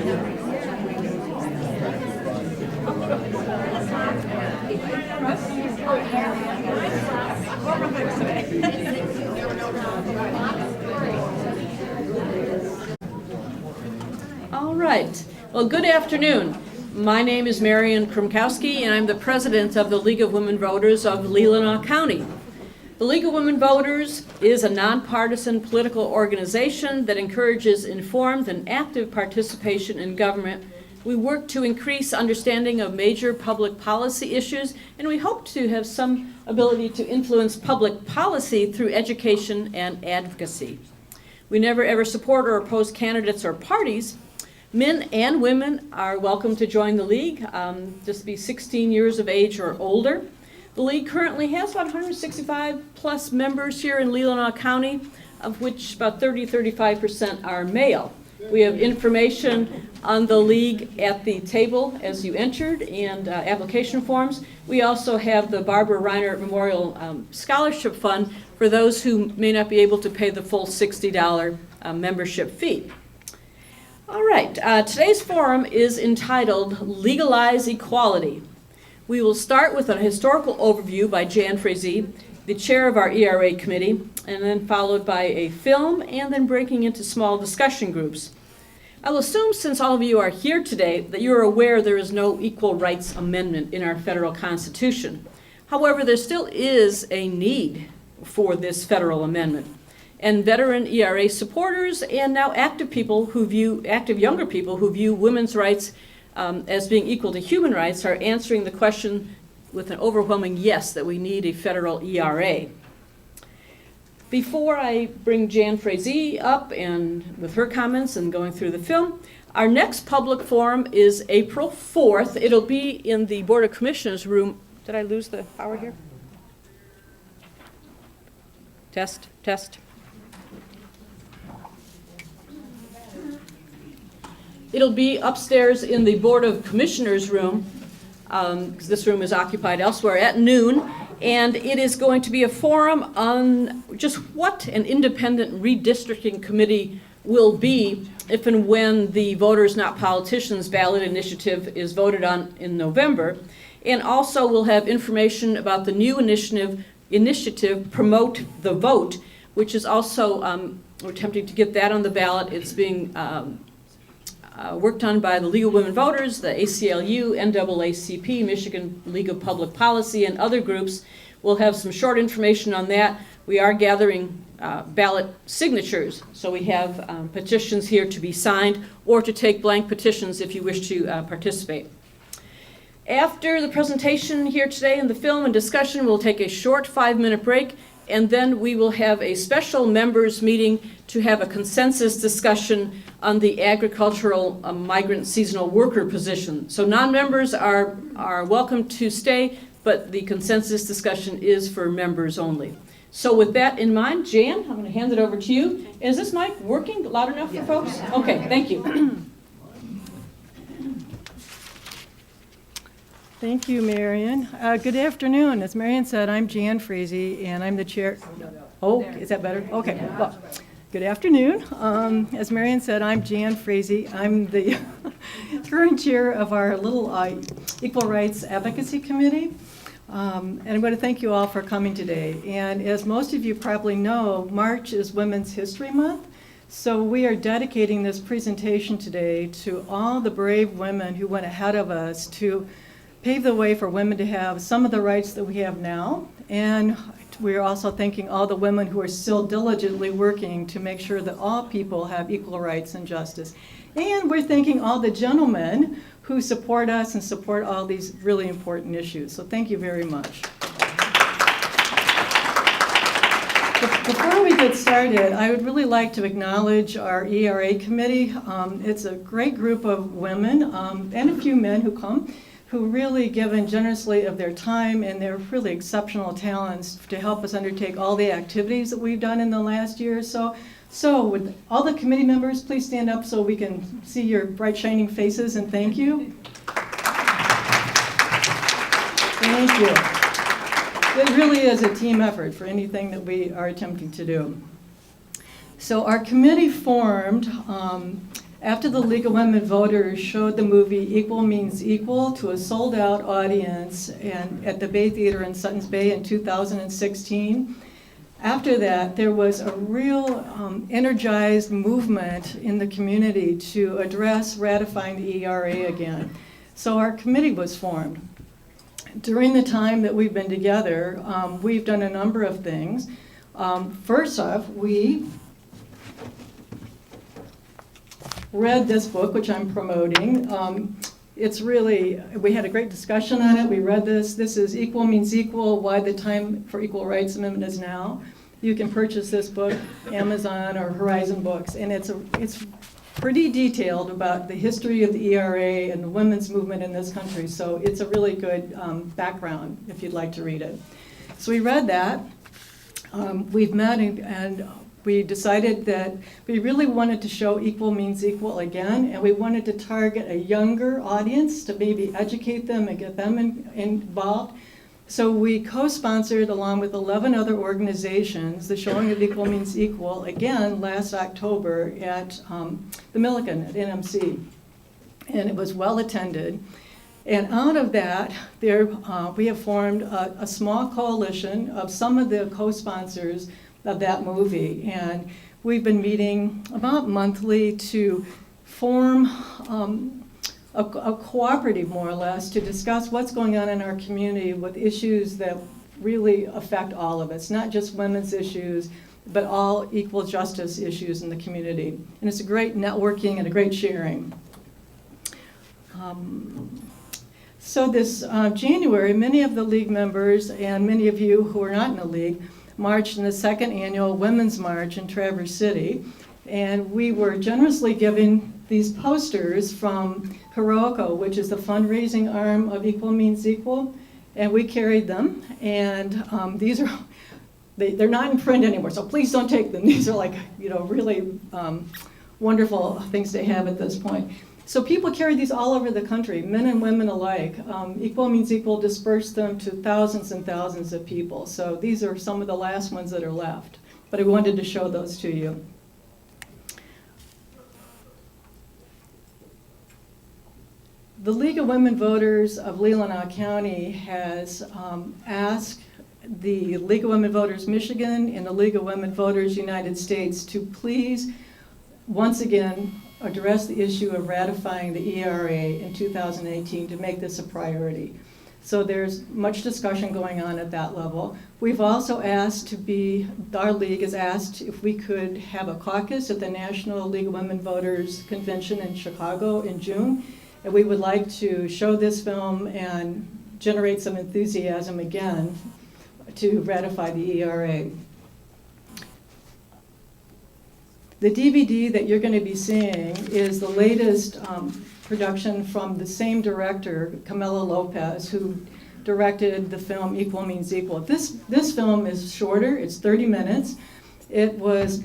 All right. Well, good afternoon. My name is Marian Krumkowski, and I'm the president of the League of Women Voters of Leelanau County. The League of Women Voters is a nonpartisan political organization that encourages informed and active participation in government. We work to increase understanding of major public policy issues, and we hope to have some ability to influence public policy through education and advocacy. We never ever support or oppose candidates or parties. Men and women are welcome to join the League, just be 16 years of age or older. The League currently has about 165 plus members here in Leelanau County, of which about 30-35% are male. We have information on the League at the table as you entered and application forms. We also have the Barbara Reiner Memorial Scholarship Fund for those who may not be able to pay the full $60 membership fee. All right, today's forum is entitled Legalize Equality. We will start with a historical overview by Jan Frazee, the chair of our ERA committee, and then followed by a film, and then breaking into small discussion groups. I'll assume, since all of you are here today, that you're aware there is no Equal Rights Amendment in our federal Constitution. However, there still is a need for this federal amendment. And veteran ERA supporters and now active younger people who view women's rights as being equal to human rights are answering the question with an overwhelming yes that we need a federal ERA. Before I bring Jan Frazee up and with her comments and going through the film, our next public forum is April 4th. It'll be in the Board of Commissioners room. Did I lose the power here? Test, test. It'll be upstairs in the Board of Commissioners room, because this room is occupied elsewhere, at noon. And it is going to be a forum on just what an independent redistricting committee will be if and when the Voters Not Politicians ballot initiative is voted on in November. And also we'll have information about the new initiative Promote the Vote, which is also, we're attempting to get that on the ballot. It's being worked on by the League of Women Voters, the ACLU, NAACP, Michigan League of Public Policy, and other groups. We'll have some short information on that. We are gathering ballot signatures, so we have petitions here to be signed or to take blank petitions if you wish to participate. After the presentation here today and the film and discussion, we'll take a short 5-minute break, and then we will have a special members meeting to have a consensus discussion on the agricultural migrant seasonal worker position. So non-members are welcome to stay, but the consensus discussion is for members only. So with that in mind, Jan, I'm going to hand it over to you. Is this mic working loud enough for folks? Okay, thank you. Thank you, Marian. Good afternoon. As Marian said, I'm Jan Frazee, and I'm the chair. Oh, is that better? Okay. Well, good afternoon. As Marian said, I'm Jan Frazee. I'm the current chair of our little Equal Rights Advocacy Committee. And I'm going to thank you all for coming today. And as most of you probably know, March is Women's History Month. So we are dedicating this presentation today to all the brave women who went ahead of us to pave the way for women to have some of the rights that we have now. And we're also thanking all the women who are still diligently working to make sure that all people have equal rights and justice. And we're thanking all the gentlemen who support us and support all these really important issues. So thank you very much. Before we get started, I would really like to acknowledge our ERA committee. It's a great group of women and a few men who really given generously of their time and their really exceptional talents to help us undertake all the activities that we've done in the last year or so. So would all the committee members please stand up so we can see your bright shining faces, and thank you. Thank you. It really is a team effort for anything that we are attempting to do. So our committee formed After the League of Women Voters showed the movie Equal Means Equal to a sold-out audience and at the Bay Theater in Suttons Bay in 2016, after that, there was a real energized movement in the community to address ratifying the ERA again. So our committee was formed. During the time that we've been together, we've done a number of things. First off, we read this book, which I'm promoting. It's really, we had a great discussion on it. We read this. This is Equal Means Equal, Why the Time for Equal Rights Amendment is Now. You can purchase this book, Amazon or Horizon Books, and it's pretty detailed about the history of the ERA and the women's movement in this country. So it's a really good background if you'd like to read it. So we read that. We've met and we decided that we really wanted to show Equal Means Equal again, and we wanted to target a younger audience to maybe educate them and get them involved. So we co-sponsored, along with 11 other organizations, the showing of Equal Means Equal again last October at the Milliken at NMC, and it was well attended. And out of that, we have formed a small coalition of some of the co-sponsors of that movie, and we've been meeting about monthly to form a cooperative, more or less, to discuss what's going on in our community with issues that really affect all of us, not just women's issues, but all equal justice issues in the community. And it's a great networking and a great sharing. So this January, many of the League members and many of you who are not in the League marched in the second annual Women's March in Traverse City. And we were generously given these posters from Heroico, which is the fundraising arm of Equal Means Equal. And we carried them. And these are, they're not in print anymore, so please don't take them. These are like, really wonderful things to have at this point. So people carry these all over the country, men and women alike. Equal Means Equal dispersed them to thousands and thousands of people. So these are some of the last ones that are left. But I wanted to show those to you. The League of Women Voters of Leelanau County has asked the League of Women Voters Michigan and the League of Women Voters United States to please, once again, address the issue of ratifying the ERA in 2018 to make this a priority. So there's much discussion going on at that level. We've also asked our league has asked if we could have a caucus at the National League of Women Voters Convention in Chicago in June. And we would like to show this film and generate some enthusiasm again to ratify the ERA. The DVD that you're going to be seeing is the latest production from the same director, Camila Lopez, who directed the film Equal Means Equal. This film is shorter, it's 30 minutes. It was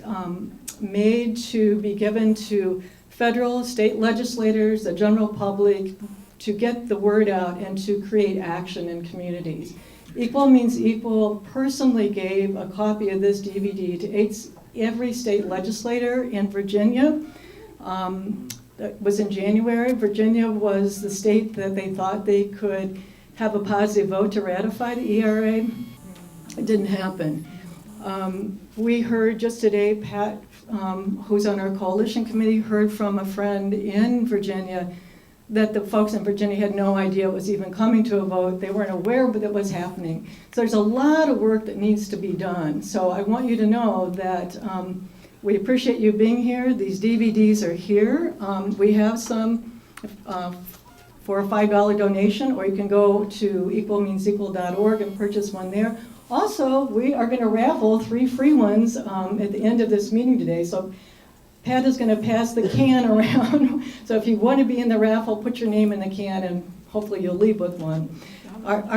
made to be given to federal, state legislators, the general public, to get the word out and to create action in communities. Equal Means Equal personally gave a copy of this DVD to every state legislator in Virginia. That was in January. Virginia was the state that they thought they could have a positive vote to ratify the ERA. It didn't happen. We heard just today, Pat, who's on our coalition committee, heard from a friend in Virginia that the folks in Virginia had no idea it was even coming to a vote. They weren't aware that it was happening. So there's a lot of work that needs to be done. So I want you to know that we appreciate you being here. These DVDs are here. We have some for a $5 donation, or you can go to equalmeansequal.org and purchase one there. Also, we are going to raffle 3 free ones at the end of this meeting today. So Pat is going to pass the can around. So if you want to be in the raffle, put your name in the can, and hopefully you'll leave with one. How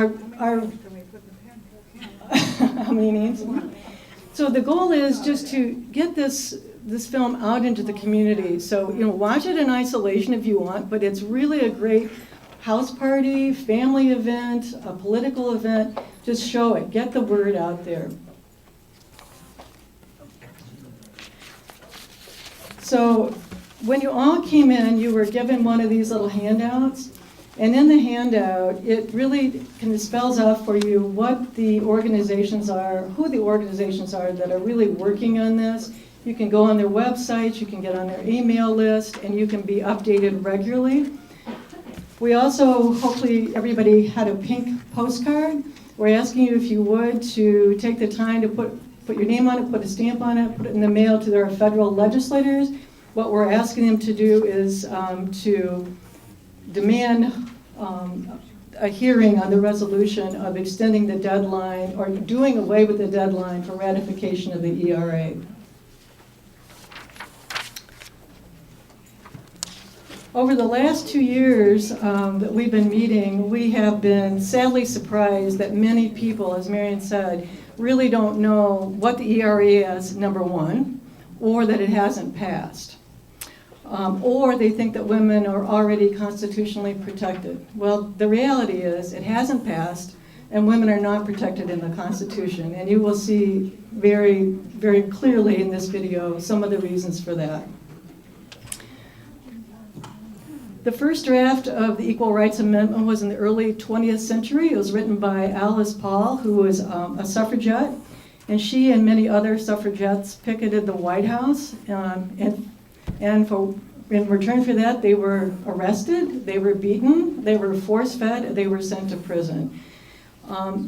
many names? So the goal is just to get this film out into the community. So watch it in isolation if you want, but it's really a great house party, family event, a political event. Just show it. Get the word out there. So When you all came in, you were given one of these little handouts. And in the handout, it really kind of spells out for you what the organizations are, who the organizations are that are really working on this. You can go on their websites, you can get on their email list, and you can be updated regularly. We also, hopefully everybody had a pink postcard. We're asking you, if you would, to take the time to put your name on it, put a stamp on it, put it in the mail to their federal legislators. What we're asking them to do is to demand a hearing on the resolution of extending the deadline or doing away with the deadline for ratification of the ERA. Over the last 2 years that we've been meeting, we have been sadly surprised that many people, as Marion said, really don't know what the ERA is, number one, or that it hasn't passed. Or they think that women are already constitutionally protected. Well, the reality is it hasn't passed, and women are not protected in the Constitution. And you will see very, very clearly in this video some of the reasons for that. The first draft of the Equal Rights Amendment was in the early 20th century. It was written by Alice Paul, who was a suffragette, and she and many other suffragettes picketed the White House, and in return for that, they were arrested, they were beaten, they were force-fed, they were sent to prison.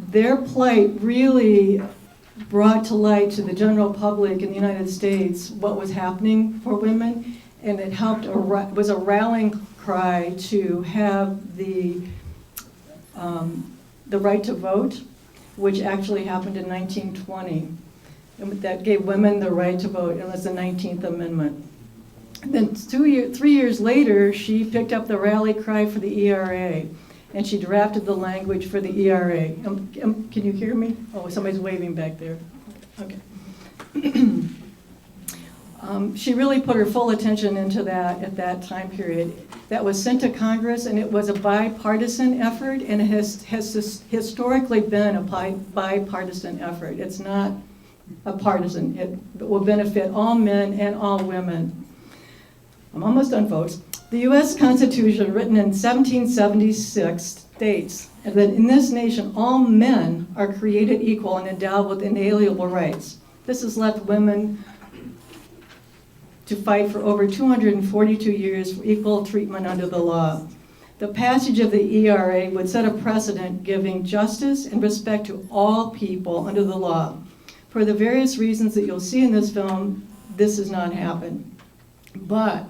Their plight really brought to light to the general public in the United States what was happening for women, and it helped, was a rallying cry to have the right to vote, which actually happened in 1920. And that gave women the right to vote, and it was the 19th Amendment. Then 3 years later, she picked up the rally cry for the ERA, and she drafted the language for the ERA. Can you hear me? Oh, somebody's waving back there. Okay. She really put her full attention into that at that time period. That was sent to Congress, and it was a bipartisan effort, and it has historically been a bipartisan effort. It's not a partisan. It will benefit all men and all women. I'm almost done, folks. The U.S. Constitution, written in 1776, states that in this nation all men are created equal and endowed with inalienable rights. This has left women to fight for over 242 years for equal treatment under the law. The passage of the ERA would set a precedent giving justice and respect to all people under the law. For the various reasons that you'll see in this film, this has not happened. But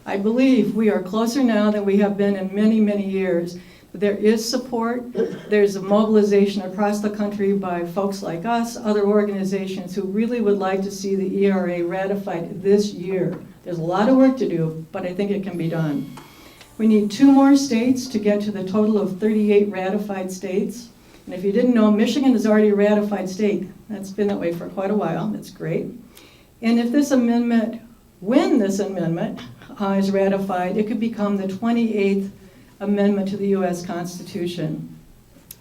I believe we are closer now than we have been in many, many years. There is support. There's a mobilization across the country by folks like us, other organizations who really would like to see the ERA ratified this year. There's a lot of work to do, but I think it can be done. We need 2 more states to get to the total of 38 ratified states. And if you didn't know, Michigan is already a ratified state. That's been that way for quite a while. That's great. And if this amendment, when this amendment is ratified, it could become the 28th amendment to the U.S. Constitution.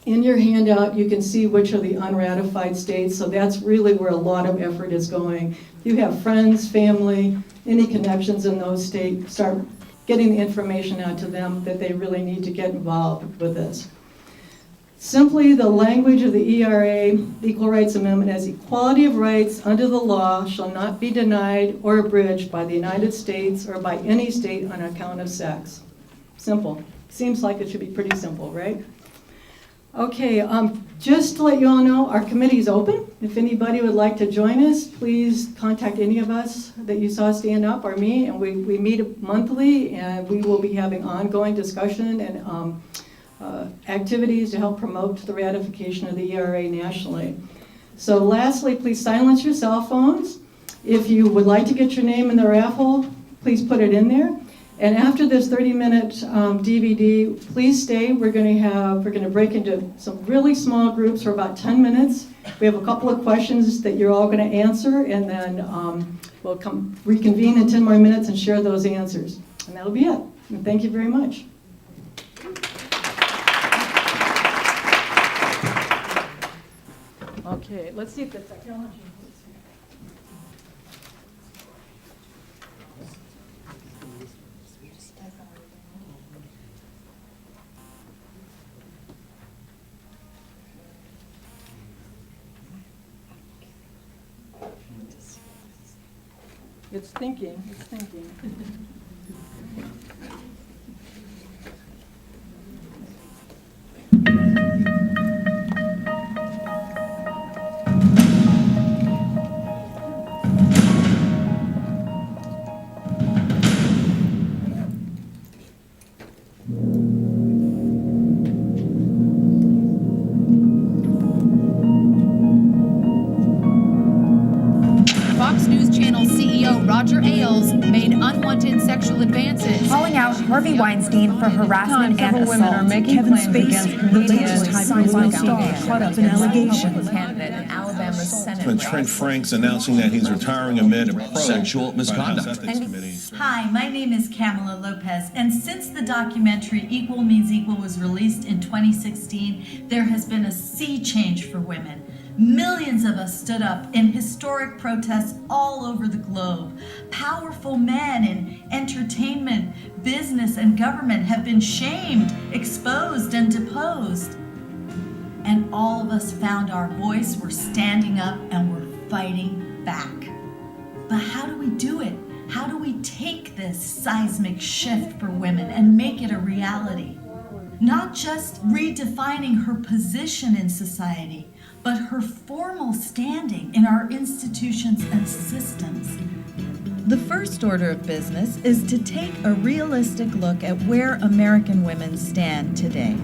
In your handout, you can see which are the unratified states, so that's really where a lot of effort is going. If you have friends, family, any connections in those states, start getting the information out to them that they really need to get involved with this. Simply, the language of the ERA, the Equal Rights Amendment, as equality of rights under the law shall not be denied or abridged by the United States or by any state on account of sex. Simple. Seems like it should be pretty simple, right? Okay, just to let you all know, our committee is open. If anybody would like to join us, please contact any of us that you saw stand up or me, and we meet monthly, and we will be having ongoing discussion and activities to help promote the ratification of the ERA nationally. So lastly, please silence your cell phones. If you would like to get your name in the raffle, please put it in there. And after this 30-minute DVD, please stay. We're going to break into some really small groups for about 10 minutes. We have a couple of questions that you're all going to answer, and then we'll reconvene in 10 more minutes and share those answers. And that'll be it. And thank you very much. Okay, let's see if the technology. It's thinking, it's thinking. Fox News Channel CEO Roger Ailes made unwanted sexual advances, calling out Harvey Weinstein for harassment and assault. Women are making Kevin claims against comedian Tyson Star caught up in allegations. candidate in Alabama's Senate When race. Trent Franks announcing that he's retiring amid a probe Sexual by the House misconduct. Ethics Committee. Hi, my name is Kamala Lopez, and since the documentary Equal Means Equal was released in 2016, there has been a sea change for women. Millions of us stood up in historic protests all over the globe. Powerful men in entertainment, business, and government have been shamed, exposed, and deposed. And all of us found our voice, we're standing up, and we're fighting back. But how do we do it? How do we take this seismic shift for women and make it a reality? Not just redefining her position in society, but her formal standing in our institutions and systems. The first order of business is to take a realistic look at where American women stand today.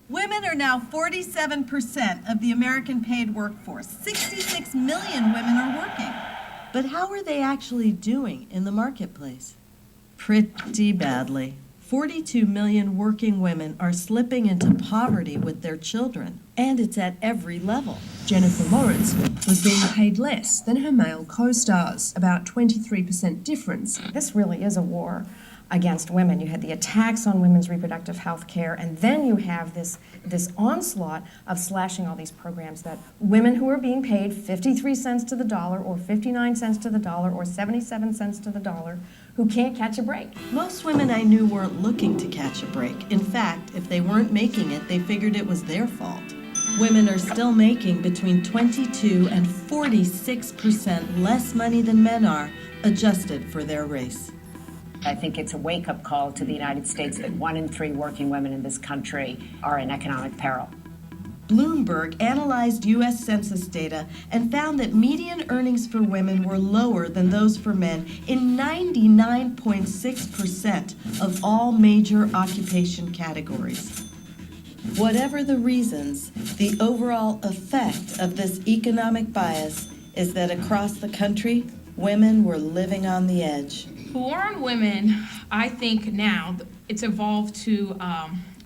Women are now 47% of the American paid workforce. 66 million women are working. But how are they actually doing in the marketplace? Pretty badly. 42 million working women are slipping into poverty with their children, and it's at every level. Jennifer Lawrence was being paid less than her male co-stars, about 23% difference. This really is a war against women. You had the attacks on women's reproductive health care, and then you have this onslaught of slashing all these programs that women who are being paid 53 cents to the dollar or 59 cents to the dollar or 77 cents to the dollar who can't catch a break. Most women I knew weren't looking to catch a break. In fact, if they weren't making it, they figured it was their fault. Women are still making between 22 and 46% less money than men are, adjusted for their race. I think it's a wake-up call to the United States that 1 in 3 working women in this country are in economic peril. Bloomberg analyzed U.S. Census data and found that median earnings for women were lower than those for men in 99.6% of all major occupation categories. Whatever the reasons, the overall effect of this economic bias is that across the country, women were living on the edge. War on women, I think now it's evolved to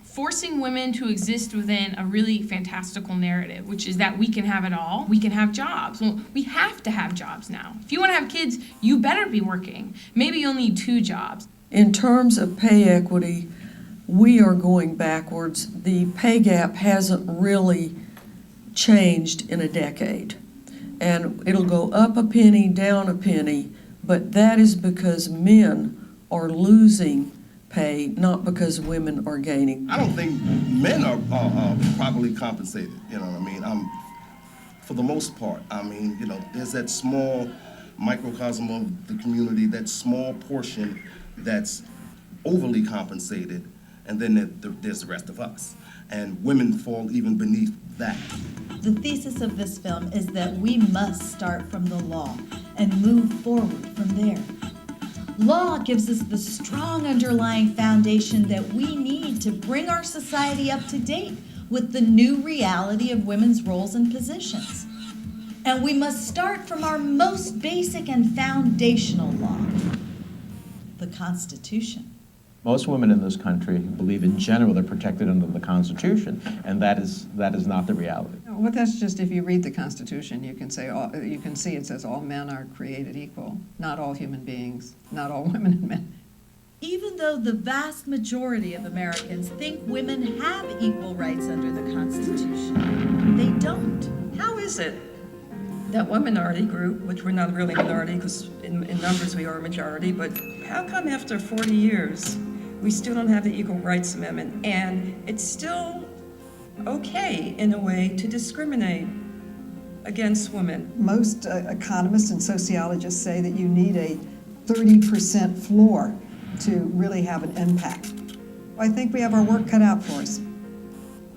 forcing women to exist within a really fantastical narrative, which is that we can have it all. We can have jobs. Well, we have to have jobs now. If you want to have kids, you better be working. Maybe you'll need 2 jobs. In terms of pay equity, we are going backwards. The pay gap hasn't really changed in a decade. And it'll go up a penny, down a penny, but that is because men are losing pay, not because women are gaining. I don't think men are properly compensated, you know what I mean? For the most part, I mean, you know, there's that small microcosm of the community, that small portion that's overly compensated, and then there's the rest of us. And women fall even beneath that. The thesis of this film is that we must start from the law and move forward from there. Law gives us the strong underlying foundation that we need to bring our society up to date with the new reality of women's roles and positions. And we must start from our most basic and foundational law, the Constitution. Most women in this country believe in general they're protected under the Constitution, and that is not the reality. Well, that's just if you read the Constitution, you can see it says all men are created equal, not all human beings, not all women and men. Even though the vast majority of Americans think women have equal rights under the Constitution, they don't. How is it that one minority group, which we're not really a minority because in numbers we are a majority, but how come after 40 years we still don't have the Equal Rights Amendment, and it's still okay in a way to discriminate against women. Most economists and sociologists say that you need a 30% floor to really have an impact. I think we have our work cut out for us.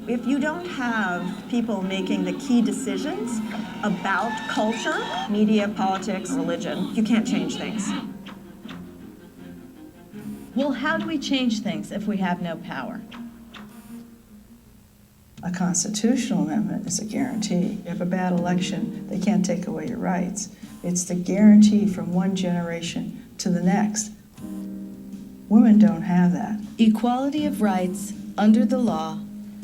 If you don't have people making the key decisions about culture, media, politics, religion, you can't change things. Well, how do we change things if we have no power? A constitutional amendment is a guarantee. You have a bad election, they can't take away your rights. It's the guarantee from one generation to the next. Women don't have that. Equality of rights under the law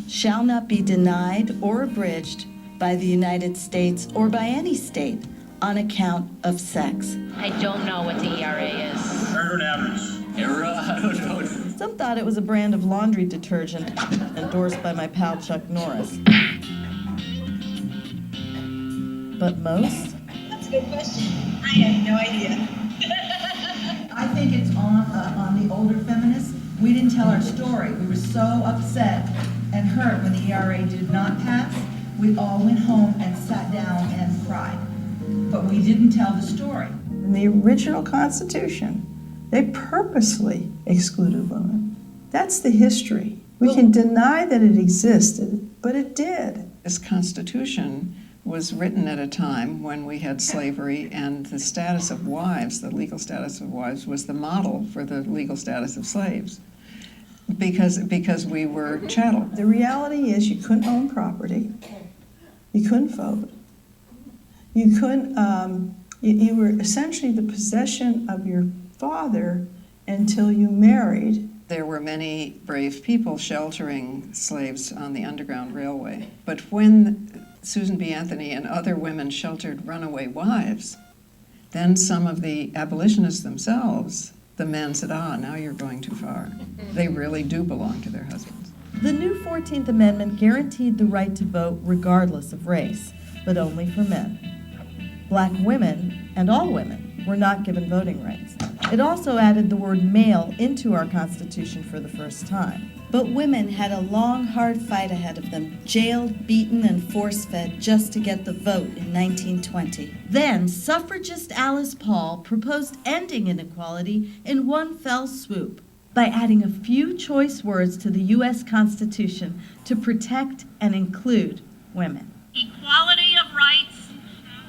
shall not be denied or abridged by the United States or by any state on account of sex. I don't know what the ERA is. Heard average. Era? I don't know. Some thought it was a brand of laundry detergent endorsed by my pal Chuck Norris. But most? That's a good question. I have no idea. I think it's on the older feminists. We didn't tell our story. We were so upset and hurt when the ERA did not pass. We all went home and sat down and cried. But we didn't tell the story. In the original Constitution, they purposely excluded women. That's the history. We can deny that it existed, but it did. This Constitution was written at a time when we had slavery, and the status of wives, the legal status of wives, was the model for the legal status of slaves, because we were chattel. The reality is you couldn't own property, you couldn't vote, you couldn't, you were essentially the possession of your father until you married. There were many brave people sheltering slaves on the Underground Railway, but when Susan B. Anthony and other women sheltered runaway wives, then some of the abolitionists themselves, the men said, now you're going too far. They really do belong to their husbands. The new 14th Amendment guaranteed the right to vote regardless of race, but only for men. Black women, and all women, were not given voting rights. It also added the word male into our Constitution for the first time. But women had a long, hard fight ahead of them, jailed, beaten, and force-fed just to get the vote in 1920. Then, suffragist Alice Paul proposed ending inequality in one fell swoop by adding a few choice words to the U.S. Constitution to protect and include women. Equality of rights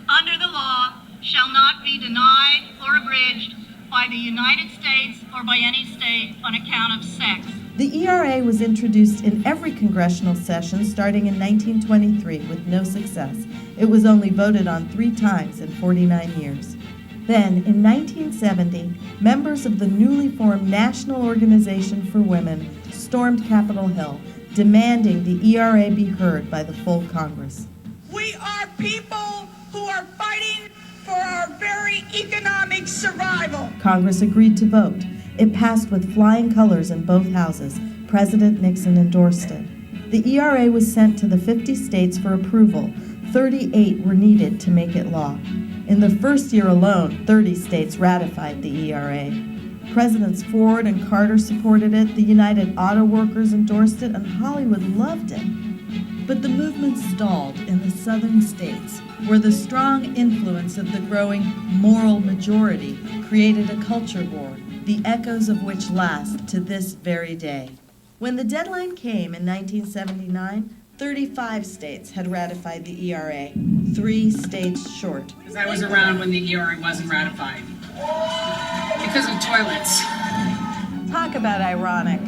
under the law shall not be denied or abridged by the United States or by any state on account of sex. The ERA was introduced in every congressional session starting in 1923 with no success. It was only voted on 3 times in 49 years. Then, in 1970, members of the newly formed National Organization for Women stormed Capitol Hill, demanding the ERA be heard by the full Congress. We are people who are fighting for our very economic survival. Congress agreed to vote. It passed with flying colors in both houses. President Nixon endorsed it. The ERA was sent to the 50 states for approval. 38 were needed to make it law. In the first year alone, 30 states ratified the ERA. Presidents Ford and Carter supported it, the United Auto Workers endorsed it, and Hollywood loved it. But the movement stalled in the southern states, where the strong influence of the growing moral majority created a culture war, the echoes of which last to this very day. When the deadline came in 1979, 35 states had ratified the ERA, 3 states short. Because I was around when the ERA wasn't ratified. Because of toilets. Talk about ironic.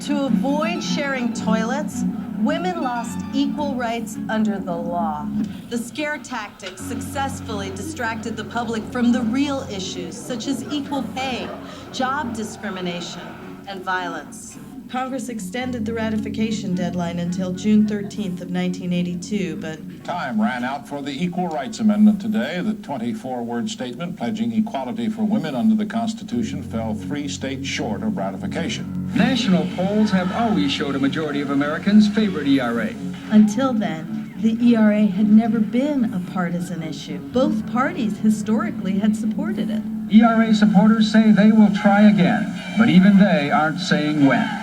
To avoid sharing toilets, women lost equal rights under the law. The scare tactics successfully distracted the public from the real issues, such as equal pay, job discrimination, and violence. Congress extended the ratification deadline until June 13th of 1982, but time ran out for the Equal Rights Amendment today. The 24-word statement pledging equality for women under the Constitution fell 3 states short of ratification. National polls have always showed a majority of Americans favored ERA. Until then, the ERA had never been a partisan issue. Both parties historically had supported it. ERA supporters say they will try again, but even they aren't saying when.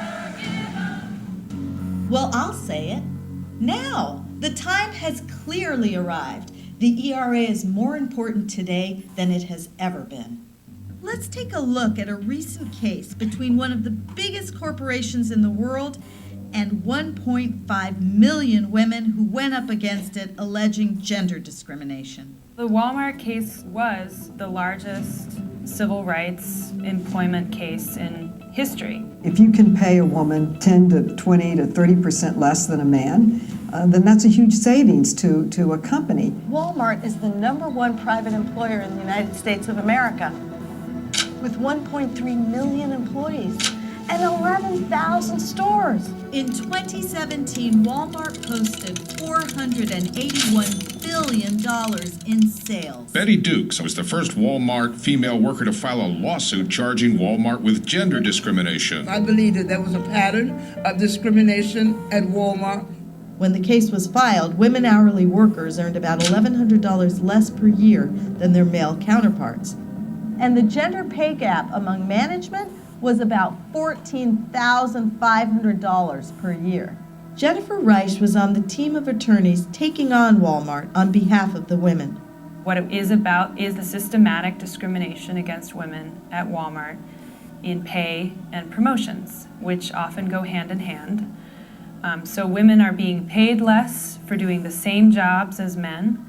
Well, I'll say it. Now! The time has clearly arrived. The ERA is more important today than it has ever been. Let's take a look at a recent case between one of the biggest corporations in the world and 1.5 million women who went up against it alleging gender discrimination. The Walmart case was the largest civil rights employment case in history. If you can pay a woman 10 to 20 to 30% less than a man, then that's a huge savings to a company. Walmart is the #1 private employer in the United States of America, with 1.3 million employees and 11,000 stores. In 2017, Walmart posted $481 billion in sales. Betty Dukes was the first Walmart female worker to file a lawsuit charging Walmart with gender discrimination. I believe that there was a pattern of discrimination at Walmart. When the case was filed, women hourly workers earned about $1,100 less per year than their male counterparts. And the gender pay gap among management was about $14,500 per year. Jennifer Reich was on the team of attorneys taking on Walmart on behalf of the women. What it is about is the systematic discrimination against women at Walmart in pay and promotions, which often go hand in hand. So women are being paid less for doing the same jobs as men,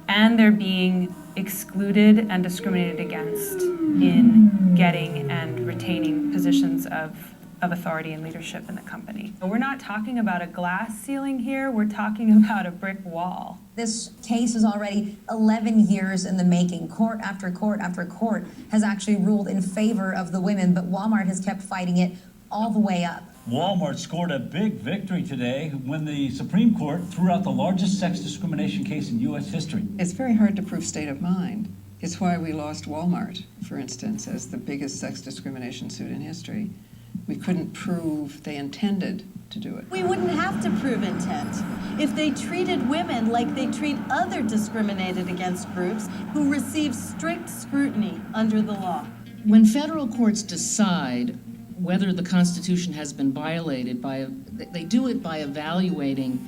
and they're being excluded and discriminated against in getting and retaining positions of authority and leadership in the company. We're not talking about a glass ceiling here, we're talking about a brick wall. This case is already 11 years in the making. Court after court after court has actually ruled in favor of the women, but Walmart has kept fighting it all the way up. Walmart scored a big victory today when the Supreme Court threw out the largest sex discrimination case in U.S. history. It's very hard to prove state of mind. It's why we lost Walmart, for instance, as the biggest sex discrimination suit in history. We couldn't prove they intended to do it. We wouldn't have to prove intent if they treated women like they treat other discriminated against groups who receive strict scrutiny under the law. When federal courts decide whether the Constitution has been violated, they do it by evaluating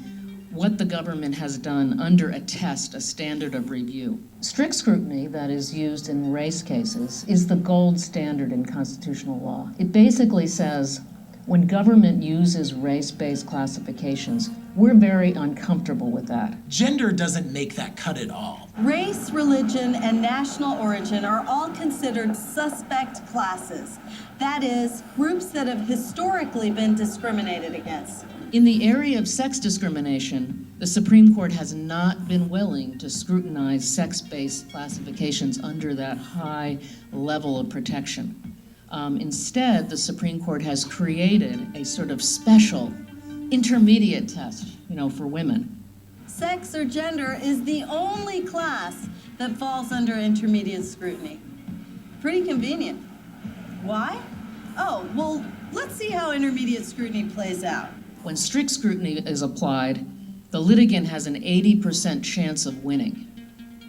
what the government has done under a test, a standard of review. Strict scrutiny that is used in race cases is the gold standard in constitutional law. It basically says when government uses race-based classifications, we're very uncomfortable with that. Gender doesn't make that cut at all. Race, religion, and national origin are all considered suspect classes. That is, groups that have historically been discriminated against. In the area of sex discrimination, the Supreme Court has not been willing to scrutinize sex-based classifications under that high level of protection. Instead, the Supreme Court has created a sort of special intermediate test, for women. Sex or gender is the only class that falls under intermediate scrutiny. Pretty convenient. Why? Oh, well, let's see how intermediate scrutiny plays out. When strict scrutiny is applied, the litigant has an 80% chance of winning.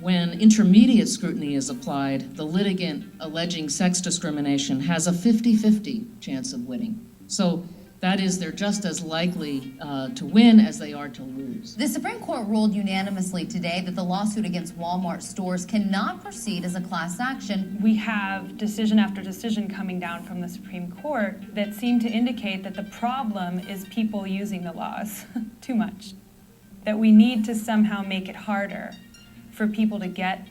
When intermediate scrutiny is applied, the litigant alleging sex discrimination has a 50-50 chance of winning. So that is, they're just as likely to win as they are to lose. The Supreme Court ruled unanimously today that the lawsuit against Walmart stores cannot proceed as a class action. We have decision after decision coming down from the Supreme Court that seem to indicate that the problem is people using the laws too much. That we need to somehow make it harder for people to get